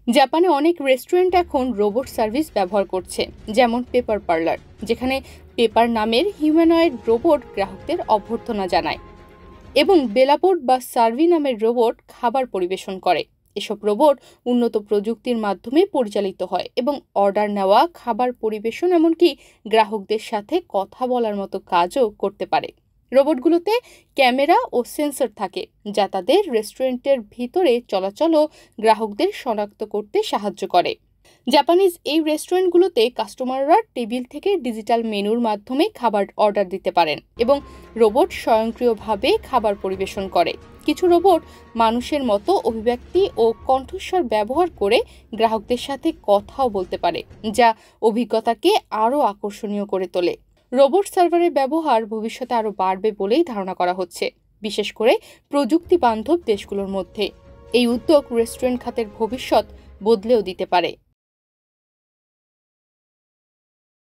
জাপানে অনেক রেস্টুরেন্ট এখন রোবট সার্ভিস ব্যবহার করছে, যেমন পেপার পার্লার, যেখানে পেপার নামের হিউম্যানয়েড রোবট গ্রাহকদের অভ্যর্থনা জানায়, এবং বেলাবোর্ড বা সার্ভি নামের রোবট খাবার পরিবেশন করে। এসব রোবট উন্নত প্রযুক্তির মাধ্যমে পরিচালিত হয় এবং অর্ডার নেওয়া, খাবার পরিবেশন, এমনকি গ্রাহকদের সাথে কথা বলার মতো কাজও করতে পারে। রোবটগুলোতে ক্যামেরা ও সেন্সর থাকে, যা তাদের রেস্টুরেন্টের ভিতরে চলাচল ও গ্রাহকদের শনাক্ত করতে সাহায্য করে। জাপানিজ এই রেস্টুরেন্টগুলোতে কাস্টমাররা টেবিল থেকে ডিজিটাল মেনুর মাধ্যমে খাবার অর্ডার দিতে পারেন এবং রোবট স্বয়ংক্রিয়ভাবে খাবার পরিবেশন করে। কিছু রোবট মানুষের মতো অভিব্যক্তি ও কণ্ঠস্বর ব্যবহার করে গ্রাহকদের সাথে কথাও বলতে পারে, যা অভিজ্ঞতাকে আরও আকর্ষণীয় করে তোলে। রোবট সার্ভারের ব্যবহার ভবিষ্যতে আরও বাড়বে বলেই ধারণা করা হচ্ছে, বিশেষ করে প্রযুক্তি বান্ধব দেশগুলোর মধ্যে। এই উদ্যোগ রেস্টুরেন্ট খাতের ভবিষ্যৎ বদলেও দিতে পারে।